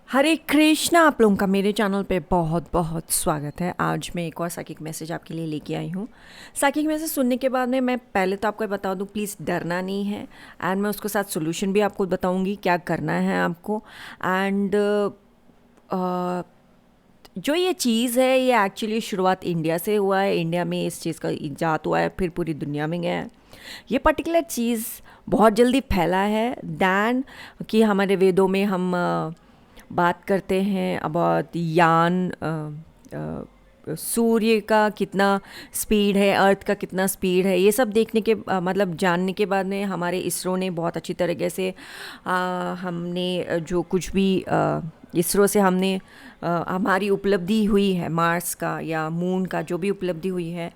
हरे कृष्णा। आप लोगों का मेरे चैनल पे बहुत बहुत स्वागत है। आज मैं एक और साइकिक मैसेज आपके लिए लेके आई हूँ। साइकिक मैसेज सुनने के बाद में मैं पहले तो आपको बता दूँ, प्लीज़ डरना नहीं है। एंड मैं उसके साथ सोल्यूशन भी आपको बताऊँगी क्या करना है आपको। एंड जो ये चीज़ है ये एक्चुअली शुरुआत इंडिया से हुआ है। इंडिया में इस चीज़ का इजाद हुआ है, फिर पूरी दुनिया में गया है। ये पर्टिकुलर चीज़ बहुत जल्दी फैला है दैन कि हमारे वेदों में हम बात करते हैं अबाउट यान, सूर्य का कितना स्पीड है, अर्थ का कितना स्पीड है। ये सब देखने के मतलब जानने के बाद में हमारे इसरो ने बहुत अच्छी तरीके से हमने जो कुछ भी इसरो से हमने हमारी उपलब्धि हुई है मार्स का या मून का जो भी उपलब्धि हुई है,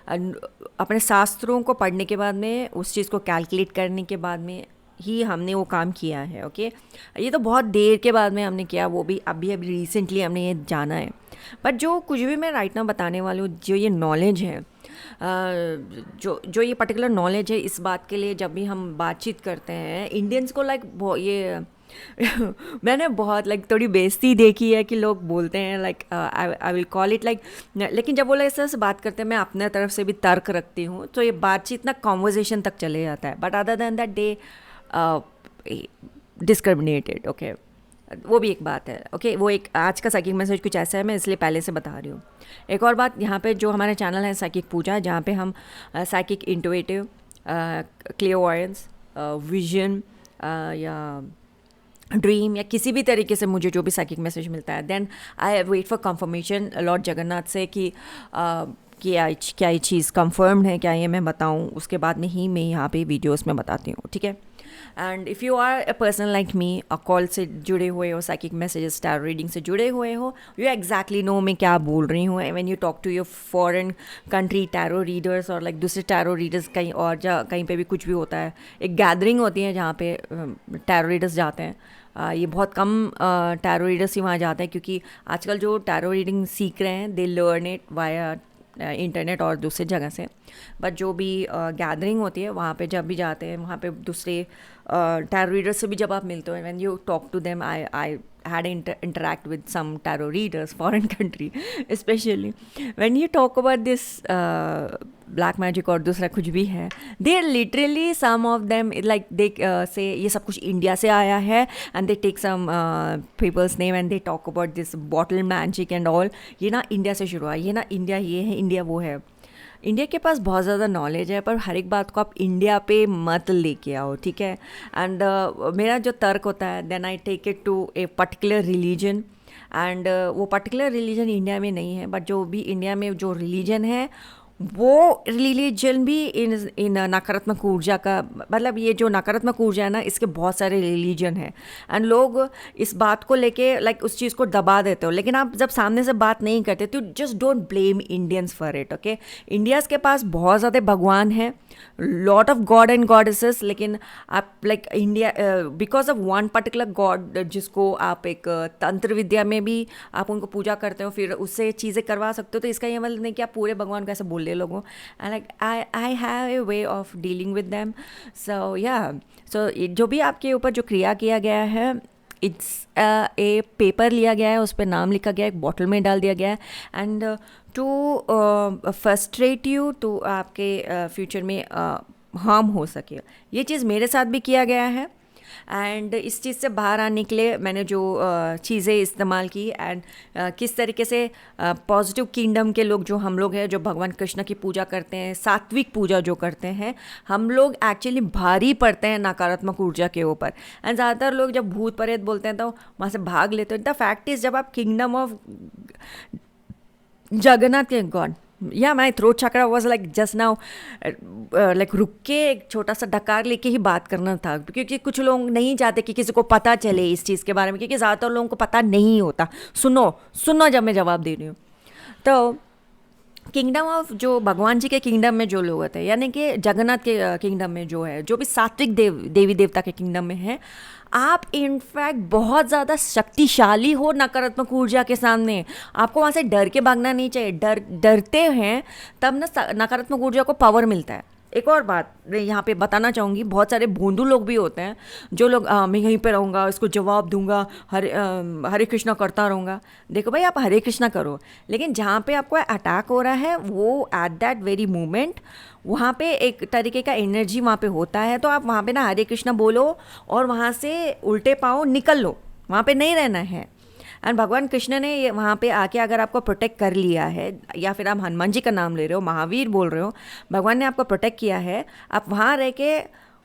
अपने शास्त्रों को पढ़ने के बाद में उस चीज़ को कैलकुलेट करने के बाद में ही हमने वो काम किया है। ओके, ये तो बहुत देर के बाद में हमने किया, वो भी अभी अभी रिसेंटली हमने ये जाना है। बट जो कुछ भी मैं राइट नाउ बताने वाली हूँ, जो ये नॉलेज है, जो जो ये पर्टिकुलर नॉलेज है, इस बात के लिए जब भी हम बातचीत करते हैं इंडियंस को ये मैंने बहुत थोड़ी बेइज्जती देखी है कि लोग बोलते हैं आई विल कॉल इट लेकिन जब वो लोग इस तरह से बात करते हैं मैं अपने तरफ से भी तर्क रखती हूँ, तो ये बातचीत ना कॉन्वर्जेशन तक चले जाता है। But other than that they discriminated. Okay, वो भी एक बात है। ओके, वो एक आज का साइकिक मैसेज कुछ ऐसा है, मैं इसलिए पहले से बता रही हूँ। एक और बात, यहाँ पे जो हमारा चैनल है साइकिक पूजा, जहाँ पे हम साइकिक इंटुइटिव, क्लियरवॉयंस, विजन या ड्रीम या किसी भी तरीके से मुझे जो भी साइकिक मैसेज मिलता है, then I wait for confirmation Lord Jagannath से कि क्या ये चीज़ कंफर्म्ड है, क्या ये मैं बताऊँ। उसके बाद में ही मैं यहाँ पे वीडियोस में बताती हूँ, ठीक है। And if you are a person like me, call से जुड़े हुए हो, साइकिक मैसेजेस, टैरो रीडिंग से जुड़े हुए हो, यू एग्जैक्टली नो मैं क्या बोल रही हूँ। When you talk to your foreign country tarot readers और दूसरे टैरो रीडर्स, कहीं और कहीं पे भी कुछ भी होता है, एक गैदरिंग होती है जहाँ पे टैरो रीडर्स जाते हैं। ये बहुत कम टैरो रीडर्स ही वहाँ जाते हैं, क्योंकि आजकल जो टैरो रीडिंग सीख रहे हैं they learn it via internet और दूसरे जगह से। बट जो भी गैदरिंग होती है वहाँ पे जब भी जाते हैं, वहाँ पे दूसरे टैरो रीडर्स से भी जब आप मिलते हो, when you talk to them, I had interact with some tarot readers foreign country, especially when you talk about this black magic और दूसरा कुछ भी है, they literally some of them they say ये सब कुछ इंडिया से आया है, and they take some people's name and they talk about this bottle magic and all। ये ना इंडिया से शुरू हुआ, ये ना इंडिया ये है, इंडिया वो है। इंडिया के पास बहुत ज़्यादा नॉलेज है, पर हर एक बात को आप इंडिया पे मत लेके आओ, ठीक है। एंड मेरा जो तर्क होता है, then I take it to a particular religion. And वो पर्टिकुलर रिलीजन इंडिया में नहीं है, बट जो भी इंडिया में जो रिलीजन है वो रिलीजन भी इन नकारात्मक ऊर्जा का, मतलब ये जो नकारात्मक ऊर्जा है ना, इसके बहुत सारे रिलीजन है। एंड लोग इस बात को लेके उस चीज़ को दबा देते हो, लेकिन आप जब सामने से बात नहीं करते तो just don't blame Indians for it. Okay, India's के पास बहुत ज़्यादा भगवान है, lot of God and goddesses, लेकिन आप India because of one particular God, जिसको आप एक तंत्र विद्या में भी आप उनको पूजा करते हो, फिर उससे चीज़ें करवा सकते हो, तो इसका ये मतलब नहीं कि आप पूरे भगवान को ऐसे बोल ले लोगों। And I have a way of dealing with them. So so जो भी आपके ऊपर जो क्रिया किया गया है, इट्स ए पेपर लिया गया है, उस पर नाम लिखा गया है, एक बॉटल में डाल दिया गया है, एंड टू फ्रस्ट्रेट यू, तो आपके फ्यूचर में हार्म हो सके। ये चीज़ मेरे साथ भी किया गया है। एंड इस चीज़ से बाहर आने के लिए मैंने जो चीज़ें इस्तेमाल की, एंड किस तरीके से पॉजिटिव किंगडम के लोग जो हम लोग हैं, जो भगवान कृष्ण की पूजा करते हैं, सात्विक पूजा जो करते हैं, हम लोग एक्चुअली भारी पड़ते हैं नकारात्मक ऊर्जा के ऊपर। एंड ज़्यादातर लोग जब भूत प्रेत बोलते हैं तो वहाँ से भाग लेते हैं। द फैक्ट इज़, जब आप किंगडम ऑफ जगन्नाथ के गॉड, या my throat chakra was just now रुक के एक छोटा सा डकार लेके ही बात करना था, क्योंकि कुछ लोग नहीं चाहते कि किसी को पता चले इस चीज़ के बारे में, क्योंकि ज़्यादातर लोगों को पता नहीं होता। सुनो जब मैं जवाब दे रही हूँ, तो किंगडम ऑफ जो भगवान जी के किंगडम में जो लोग होते हैं, यानी कि जगन्नाथ के किंगडम में जो है, जो भी सात्विक देवी देवता के किंगडम में है, आप इनफैक्ट बहुत ज़्यादा शक्तिशाली हो नकारात्मक ऊर्जा के सामने। आपको वहाँ से डर के भागना नहीं चाहिए। डरते हैं तब ना नकारात्मक ऊर्जा को पावर मिलता है। एक और बात मैं यहाँ पे बताना चाहूँगी, बहुत सारे भोंदू लोग भी होते हैं जो लोग मैं यहीं पे रहूँगा, इसको जवाब दूंगा, हरे कृष्णा करता रहूँगा। देखो भाई, आप हरे कृष्णा करो, लेकिन जहाँ पे आपको अटैक हो रहा है वो एट दैट वेरी मोमेंट वहाँ पे एक तरीके का एनर्जी वहाँ पे होता है, तो आप वहाँ पे ना हरे कृष्णा बोलो और वहाँ से उल्टे पाँव निकल लो, वहाँ पे नहीं रहना है। एंड भगवान कृष्ण ने ये वहाँ पे आके अगर आपको प्रोटेक्ट कर लिया है, या फिर आप हनुमान जी का नाम ले रहे हो, महावीर बोल रहे हो, भगवान ने आपको प्रोटेक्ट किया है, आप वहाँ रह के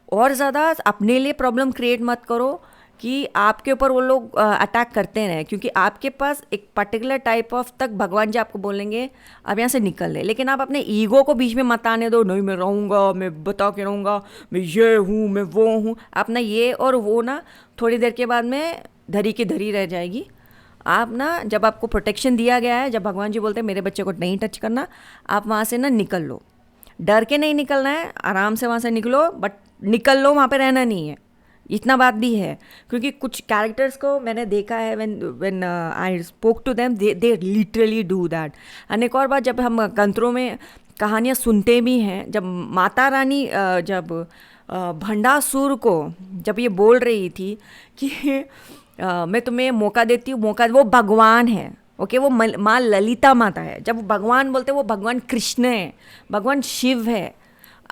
और ज़्यादा अपने लिए प्रॉब्लम क्रिएट मत करो कि आपके ऊपर वो लोग अटैक करते रहें, क्योंकि आपके पास एक पर्टिकुलर टाइप ऑफ तक भगवान जी आपको बोलेंगे अब यहाँ से निकल ले, लेकिन आप अपने ईगो को बीच में मत आने दो, नहीं मैं रहूँगा, मैं बता के रहूँगा, मैं ये हूँ, मैं वो हूँ। अपना ये और वो ना थोड़ी देर के बाद में धरी की धरी रह जाएगी। आप ना, जब आपको प्रोटेक्शन दिया गया है, जब भगवान जी बोलते हैं मेरे बच्चे को नहीं टच करना, आप वहाँ से ना निकल लो। डर के नहीं निकलना है, आराम से वहाँ से निकलो, बट निकल लो, वहाँ पे रहना नहीं है। इतना बात भी है, क्योंकि कुछ कैरेक्टर्स को मैंने देखा है, when I spoke to them they literally do that. And एक और बात, जब हम तंत्रों में कहानियाँ सुनते भी हैं, जब माता रानी जब भंडासुर को जब ये बोल रही थी कि मैं तुम्हें मौका देती हूँ, मौका, वो भगवान है, ओके, वो माँ ललिता माता है। जब वो भगवान बोलते हैं, वो भगवान कृष्ण है, भगवान शिव है।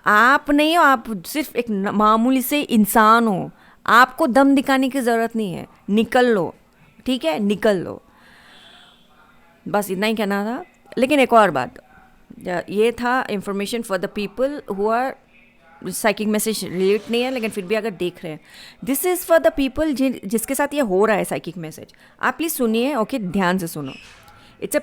आप नहीं हो, आप सिर्फ एक मामूली से इंसान हो, आपको दम दिखाने की ज़रूरत नहीं है, निकल लो, ठीक है, निकल लो। बस इतना ही कहना था। लेकिन एक और बात, ये था information for the people who are, psychic message relate नहीं है लेकिन फिर भी अगर देख रहे हैं, this is for the people जिसके साथ ये हो रहा है साइकिक मैसेज। आप प्लीज़ सुनिए, ओके, ध्यान से सुनो। इट्स अ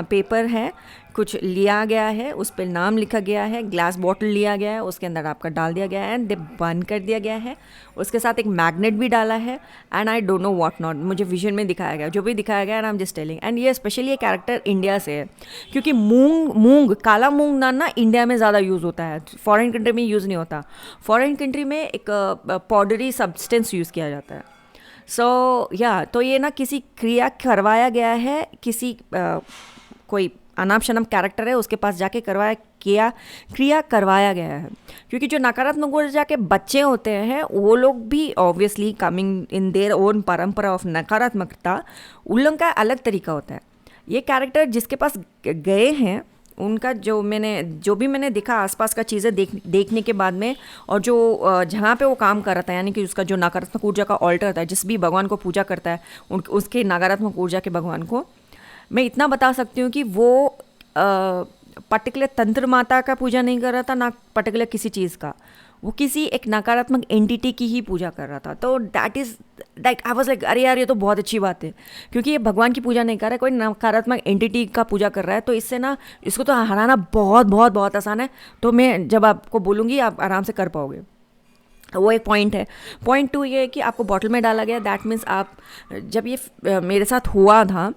पेपर है, कुछ लिया गया है, उस पर नाम लिखा गया है, ग्लास बॉटल लिया गया है, उसके अंदर आपका डाल दिया गया है एंड दे बंद कर दिया गया है। उसके साथ एक मैग्नेट भी डाला है and I don't know what not, मुझे विजन में दिखाया गया, जो भी दिखाया गया and I am just telling. And ये स्पेशली ये कैरेक्टर इंडिया से है, क्योंकि मूंग काला मूंग दाल ना इंडिया में ज़्यादा यूज़ होता है, फॉरेन कंट्री में यूज़ नहीं होता। फॉरेन कंट्री में एक पाउडरी सब्सटेंस यूज़ किया जाता है। तो ये ना किसी क्रिया करवाया गया है, किसी कोई अनाप शनाप कैरेक्टर है उसके पास जाके क्रिया करवाया गया है, क्योंकि जो नकारात्मक ऊर्जा के बच्चे होते हैं वो लोग भी obviously coming in their own परंपरा ऑफ नकारात्मकता, उन लोगों का अलग तरीका होता है। ये कैरेक्टर जिसके पास गए हैं, उनका जो भी मैंने देखा आसपास का चीज़ें देखने के बाद में, और जो जहाँ पे वो काम कर रहा था, यानी कि उसका जो नकारात्मक ऊर्जा का ऑल्टर था, जिस भी भगवान को पूजा करता है उसके नकारात्मक ऊर्जा के भगवान को, मैं इतना बता सकती हूँ कि वो पर्टिकुलर तंत्र माता का पूजा नहीं कर रहा था, ना पर्टिकुलर किसी चीज़ का, वो किसी एक नकारात्मक एंटिटी की ही पूजा कर रहा था। तो that is like I was like, अरे यार ये तो बहुत अच्छी बात है, क्योंकि ये भगवान की पूजा नहीं कर रहा है, कोई नकारात्मक एंटिटी का पूजा कर रहा है, तो इससे ना इसको तो हराना बहुत बहुत बहुत आसान है। तो मैं जब आपको बोलूँगी आप आराम से कर पाओगे। वो एक पॉइंट है। पॉइंट 2 ये है कि आपको बॉटल में डाला गया, दैट मीन्स आप, जब ये मेरे साथ हुआ था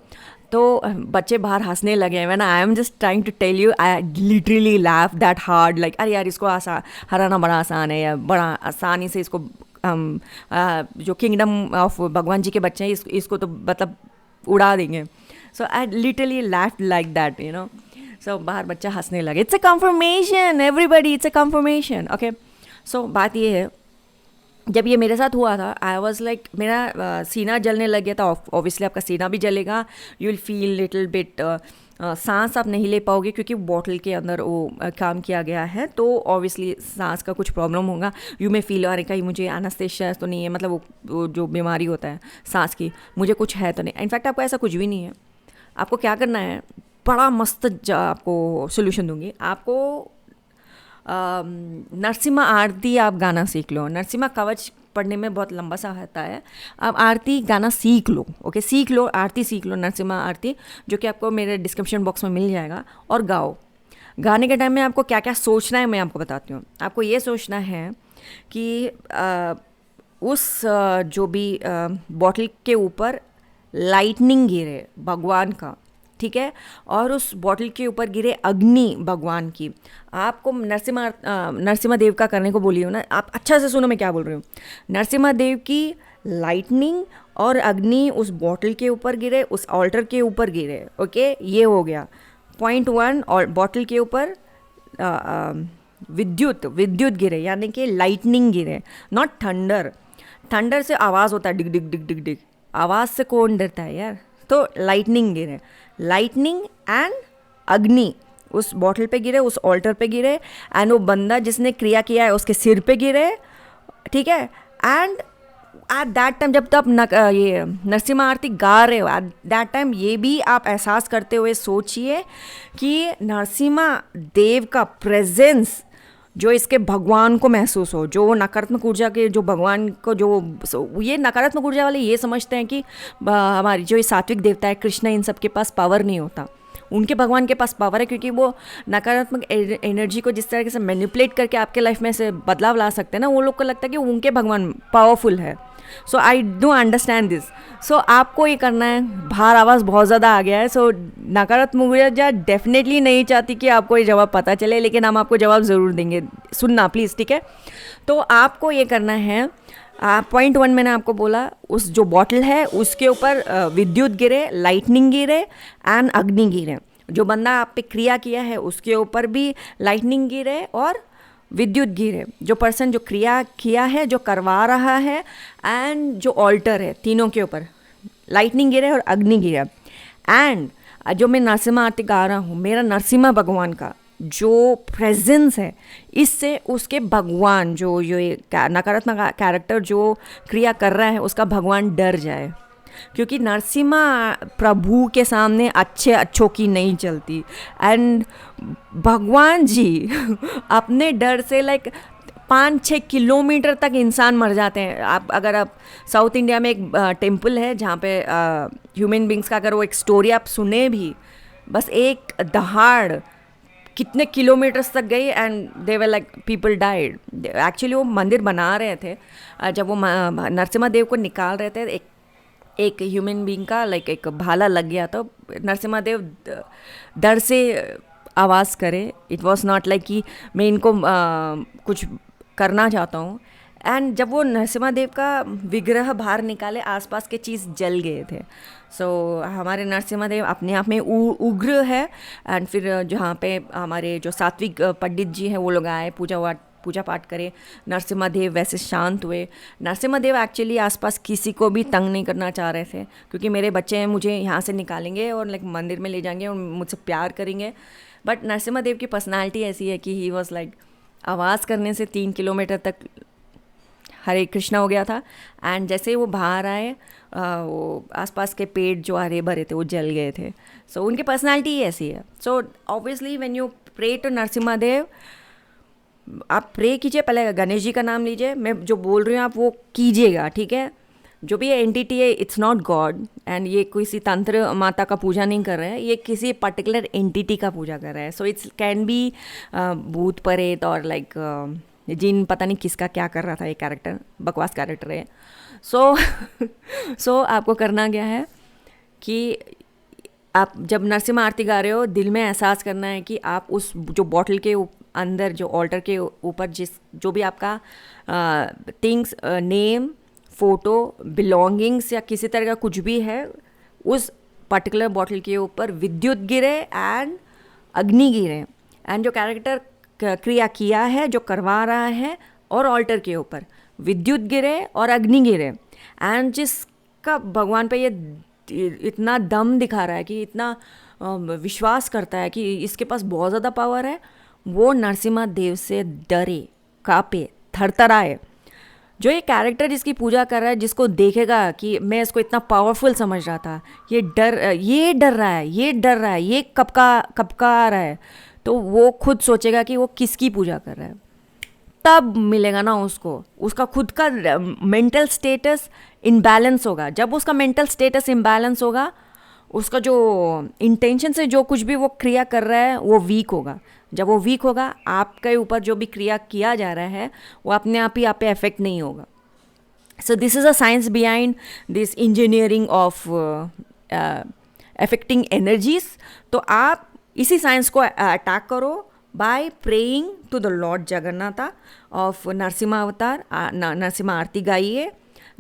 तो बच्चे बाहर हंसने लगे। When I am just trying to tell you, I literally laugh that hard, like अरे यार इसको हराना बड़ा आसान है, या बड़ा आसानी से इसको जो किंगडम ऑफ भगवान जी के बच्चे हैं इसको तो मतलब उड़ा देंगे। So I literally laugh like that, you know. So बाहर बच्चा हंसने लगे। It's a confirmation everybody, it's a confirmation, okay. So बात ये है, जब ये मेरे साथ हुआ था आई वॉज लाइक, मेरा सीना जलने लग गया था। ऑब्वियसली आपका सीना भी जलेगा, you will feel little bit, सांस आप नहीं ले पाओगे क्योंकि बॉटल के अंदर वो काम किया गया है, तो ऑब्वियसली सांस का कुछ प्रॉब्लम होगा। यू में फील, अरे कहीं मुझे एनेस्थीसिया तो नहीं है, मतलब वो जो बीमारी होता है सांस की, मुझे कुछ है तो नहीं। इनफैक्ट आपको ऐसा कुछ भी नहीं है। आपको क्या करना है, बड़ा मस्त आपको सोल्यूशन दूंगी। आपको नरसिम्हा आरती आप गाना सीख लो। नरसिम्हा कवच पढ़ने में बहुत लंबा सा होता है, आप आरती गाना सीख लो, ओके, सीख लो, आरती सीख लो, नरसिम्हा आरती, जो कि आपको मेरे डिस्क्रिप्शन बॉक्स में मिल जाएगा, और गाओ। गाने के टाइम में आपको क्या क्या सोचना है मैं आपको बताती हूँ। आपको ये सोचना है कि उस जो भी बॉटल के ऊपर लाइटनिंग गिरे भगवान का, ठीक है, और उस बॉटल के ऊपर गिरे अग्नि भगवान की। आपको नरसिम्हा देव का करने को बोली हो ना, आप अच्छा से सुनो मैं क्या बोल रही हूँ। नरसिम्हा देव की लाइटनिंग और अग्नि उस बॉटल के ऊपर गिरे, उस ऑल्टर के ऊपर गिरे, ओके, ये हो गया पॉइंट 1। और बॉटल के ऊपर विद्युत विद्युत गिरे यानी कि लाइटनिंग गिरे, नॉट थंडर। थंडर से आवाज़ होता है डिग डिग डिग डिग डिग, आवाज़ से कौन डरता है यार। तो लाइटनिंग गिरे, लाइटनिंग एंड अग्नि उस बॉटल पे गिरे, उस ऑल्टर पे गिरे, एंड वो बंदा जिसने क्रिया किया है उसके सिर पे गिरे, ठीक है। एंड एट दैट टाइम जब तब ये नरसिम्हा आरती गा रहे हो, एट दैट टाइम ये भी आप एहसास करते हुए सोचिए कि नरसिम्हा देव का प्रेजेंस जो इसके भगवान को महसूस हो, जो नकारात्मक ऊर्जा के जो भगवान को जो ये नकारात्मक ऊर्जा वाले ये समझते हैं कि हमारी जो ये सात्विक देवता है कृष्ण, इन सब के पास पावर नहीं होता। उनके भगवान के पास पावर है, क्योंकि वो नकारात्मक एनर्जी को जिस तरीके से मैनिपुलेट करके आपके लाइफ में से बदलाव ला सकते हैं ना, वो लोग को लगता है कि उनके भगवान पावरफुल है। सो आई डू अंडरस्टैंड दिस। सो आपको ये करना है, बाहर आवाज़ बहुत ज़्यादा आ गया है, सो नकारात्मक ऊर्जा डेफिनेटली नहीं चाहती कि आपको ये जवाब पता चले, लेकिन हम आपको जवाब ज़रूर देंगे, सुनना प्लीज़, ठीक है। तो आपको ये करना है, पॉइंट 1 मैंने आपको बोला, उस जो बॉटल है उसके ऊपर विद्युत गिरे, लाइटनिंग गिरे एंड अग्नि गिरे। जो बंदा आप पे क्रिया किया है उसके ऊपर भी लाइटनिंग गिरे और विद्युत गिरे। जो पर्सन जो क्रिया किया है, जो करवा रहा है, एंड जो ऑल्टर है, तीनों के ऊपर लाइटनिंग गिरे और अग्नि गिरे। एंड जो मैं नरसिम्हा आरती गा रहा हूँ, मेरा नरसिम्हा भगवान का जो प्रेजेंस है, इससे उसके भगवान जो ये नकारात्मक कैरेक्टर जो क्रिया कर रहा है उसका भगवान डर जाए, क्योंकि नरसिम्हा प्रभु के सामने अच्छों की नहीं चलती। एंड भगवान जी अपने डर से लाइक 5-6 किलोमीटर तक इंसान मर जाते हैं। अगर आप साउथ इंडिया में एक टेम्पल है जहाँ पे ह्यूमन बींग्स का अगर वो एक स्टोरी आप सुने भी, बस एक दहाड़ कितने किलोमीटर्स तक गई and they were like people died. Actually वो मंदिर बना रहे थे, जब वो नरसिम्हा देव को निकाल रहे थे, एक ह्यूमन बीइंग का लाइक एक भाला लग गया, तो नरसिम्हा देव डर से आवाज़ करे। इट वॉज नॉट लाइक कि मैं इनको कुछ करना चाहता हूँ। एंड जब वो नरसिम्हा देव का विग्रह बाहर निकाले, आसपास के चीज़ जल गए थे। सो हमारे नरसिम्हा देव अपने आप में उग्र है। एंड फिर जहाँ पे हमारे जो सात्विक पंडित जी हैं वो लोग आए, पूजा पाठ करे, नरसिम्हा देव वैसे शांत हुए। नरसिम्हा देव एक्चुअली आसपास किसी को भी तंग नहीं करना चाह रहे थे, क्योंकि मेरे बच्चे मुझे यहाँ से निकालेंगे और लाइक मंदिर में ले जाएंगे और मुझसे प्यार करेंगे। बट नरसिम्हा देव की पर्सनालिटी ऐसी है कि ही वॉज लाइक, आवाज़ करने से 3 किलोमीटर तक हरे कृष्णा हो गया था। एंड जैसे वो बाहर आए, वो आसपास के पेड़ जो हरे भरे थे वो जल गए थे। सो उनकी पर्सनालिटी ही ऐसी है। So obviously when you pray to Narasimha Dev, आप प्रे कीजिए, पहले गणेश जी का नाम लीजिए, मैं जो बोल रही हूँ आप वो कीजिएगा, ठीक है। जो भी एंटिटी है, इट्स नॉट गॉड, एंड ये किसी तंत्र माता का पूजा नहीं कर रहे हैं, ये किसी पर्टिकुलर एंटिटी का पूजा कर रहा है। सो इट्स कैन बी भूत प्रेत और लाइक जिन, पता नहीं किसका क्या कर रहा था, ये कैरेक्टर बकवास कैरेक्टर है। सो आपको करना क्या है कि आप जब नरसिम्हा आरती गा रहे हो, दिल में एहसास करना है कि आप उस जो बॉटल के अंदर, जो ऑल्टर के ऊपर जो भी आपका थिंग्स, नेम, फ़ोटो, बिलोंगिंग्स या किसी तरह का कुछ भी है, उस पर्टिकुलर बॉटल के ऊपर विद्युत गिरे एंड अग्नि गिरे। एंड जो कैरेक्टर क्रिया किया है, जो करवा रहा है, और ऑल्टर के ऊपर विद्युत गिरे और अग्नि गिरे। एंड जिसका भगवान पे ये इतना दम दिखा रहा है, कि इतना विश्वास करता है कि इसके पास बहुत ज़्यादा पावर है, वो नरसिम्हा देव से डरे, कांपे, थरथराए। जो ये कैरेक्टर जिसकी पूजा कर रहा है, जिसको देखेगा कि मैं इसको इतना पावरफुल समझ रहा था, ये डर रहा है, ये कब का आ रहा है, तो वो खुद सोचेगा कि वो किसकी पूजा कर रहा है। तब मिलेगा ना उसको, उसका खुद का मेंटल स्टेटस इम्बैलेंस होगा। जब उसका मेंटल स्टेटस इम्बैलेंस होगा, उसका जो इंटेंशन से जो कुछ भी वो क्रिया कर रहा है वो वीक होगा। जब वो वीक होगा, आपके ऊपर जो भी क्रिया किया जा रहा है वो अपने आप ही आप पे इफेक्ट नहीं होगा। So this is a science behind this engineering of affecting energies. तो आप इसी साइंस को अटैक करो by praying to the Lord Jagannatha of Narasimha अवतार। नरसिम्हा आरती गाइए।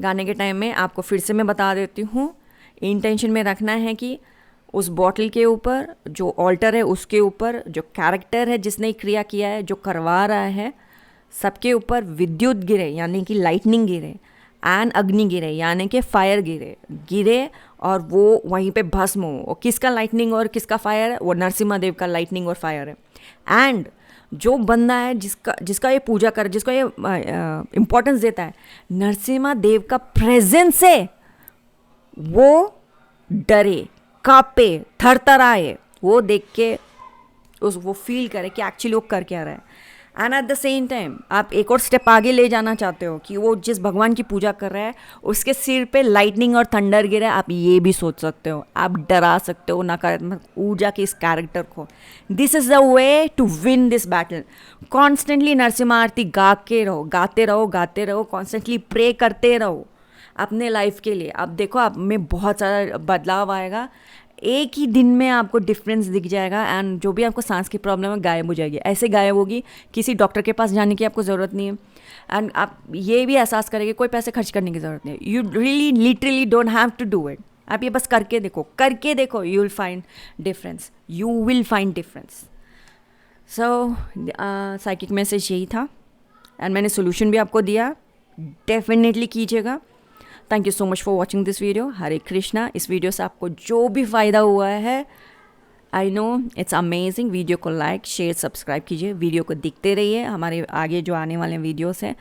गाने के टाइम में आपको फिर से मैं बता देती हूँ, इंटेंशन में रखना है कि उस बॉटल के ऊपर, जो ऑल्टर है उसके ऊपर, जो कैरेक्टर है जिसने क्रिया किया है, जो करवा रहा है, सबके ऊपर विद्युत गिरे यानी कि लाइटनिंग गिरे, एंड अग्नि गिरे यानी कि फायर गिरे और वो वहीं पे भस्म हो। और किसका लाइटनिंग और किसका फायर है? वो नरसिम्हा देव का लाइटनिंग और फायर है। एंड जो बंदा है जिसका ये पूजा कर, जिसको ये इम्पोर्टेंस देता है, नरसिम्हा देव का प्रेजेंस है, वो डरे, कांपे, थरथराए, वो देख के वो फील करे कि एक्चुअली वो कर क्या रहा है। And at the same time आप एक और स्टेप आगे ले जाना चाहते हो कि वो जिस भगवान की पूजा कर रहा है उसके सिर पे लाइटनिंग और थंडर गिरे, आप ये भी सोच सकते हो, आप डरा सकते हो नकारात्मक ऊर्जा के इस कैरेक्टर को। This is the way to win this battle. Constantly Narasimha आरती गाते रहो, कॉन्स्टेंटली प्रे करते रहो अपने लाइफ के लिए। आप देखो आप में बहुत सारा बदलाव आएगा, एक ही दिन में आपको डिफरेंस दिख जाएगा। एंड जो भी आपको सांस की प्रॉब्लम है गायब हो जाएगी, ऐसे गायब होगी, किसी डॉक्टर के पास जाने की आपको ज़रूरत नहीं है। एंड आप ये भी एहसास करेंगे कोई पैसे खर्च करने की ज़रूरत नहीं है। You really literally don't have to do it. आप ये बस करके देखो, you will find difference. So psychic message यही था एंड मैंने सोल्यूशन भी आपको दिया, डेफिनेटली कीजिएगा। Thank you so much for watching this video. Hare Krishna. इस वीडियो से आपको जो भी फ़ायदा हुआ है, I know it's amazing. Video को लाइक, शेयर, सब्सक्राइब कीजिए, वीडियो को देखते रहिए। हमारे आगे जो आने वाले वीडियोस हैं,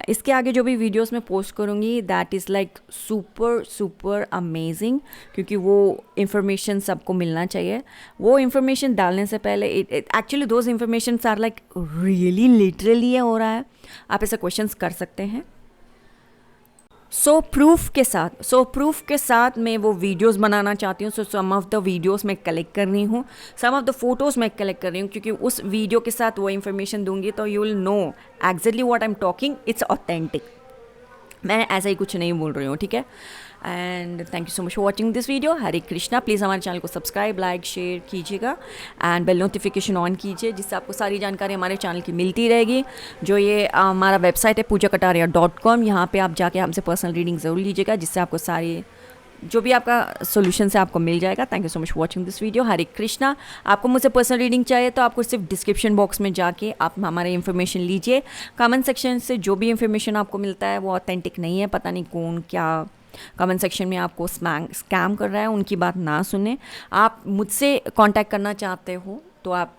इसके आगे जो भी वीडियोस मैं पोस्ट करूँगी, that is like super amazing, क्योंकि वो इन्फॉर्मेशन सबको मिलना चाहिए। वो इन्फॉर्मेशन डालने से पहले actually those information are like really literally ये हो रहा है, आप ऐसे क्वेश्चंस कर सकते हैं। सो प्रूफ के साथ मैं वो वीडियोस बनाना चाहती हूँ। सो सम ऑफ द वीडियोस मैं कलेक्ट कर रही हूँ, सम ऑफ द फोटोज़ मैं कलेक्ट कर रही हूँ, क्योंकि उस वीडियो के साथ वो इन्फॉर्मेशन दूंगी तो you will know exactly what I am talking, it's authentic. मैं ऐसा ही कुछ नहीं बोल रही हूँ, ठीक है। And thank you so much for watching this video. Hare Krishna. Please हमारे चैनल को सब्सक्राइब, लाइक, शेयर कीजिएगा एंड बेल नोटिफिकेशन ऑन कीजिए, जिससे आपको सारी जानकारी हमारे चैनल की मिलती रहेगी। जो ये हमारा वेबसाइट है poojakataria.com, यहाँ पे आप जाके हमसे पर्सनल रीडिंग ज़रूर लीजिएगा, जिससे आपको सारी जो भी आपका सोल्यूशन है आपको मिल जाएगा। Thank you so much for watching this video. Hare Krishna. आपको मुझसे पर्सनल रीडिंग चाहिए तो आपको सिर्फ डिस्क्रिप्शन बॉक्स में जाके आप हमारे इन्फॉर्मेशन लीजिए। कमेंट सेक्शन से जो भी इन्फॉर्मेशन आपको मिलता है वो ऑथेंटिक नहीं है, पता नहीं कौन क्या कमेंट सेक्शन में आपको स्कैम कर रहा है, उनकी बात ना सुने। आप मुझसे कांटेक्ट करना चाहते हो तो आप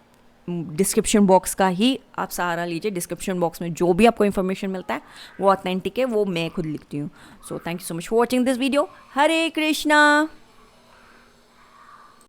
डिस्क्रिप्शन बॉक्स का ही आप सहारा लीजिए। डिस्क्रिप्शन बॉक्स में जो भी आपको इन्फॉर्मेशन मिलता है वो ऑथेंटिक है, वो मैं खुद लिखती हूँ। So thank you so much for watching this video. Hare Krishna.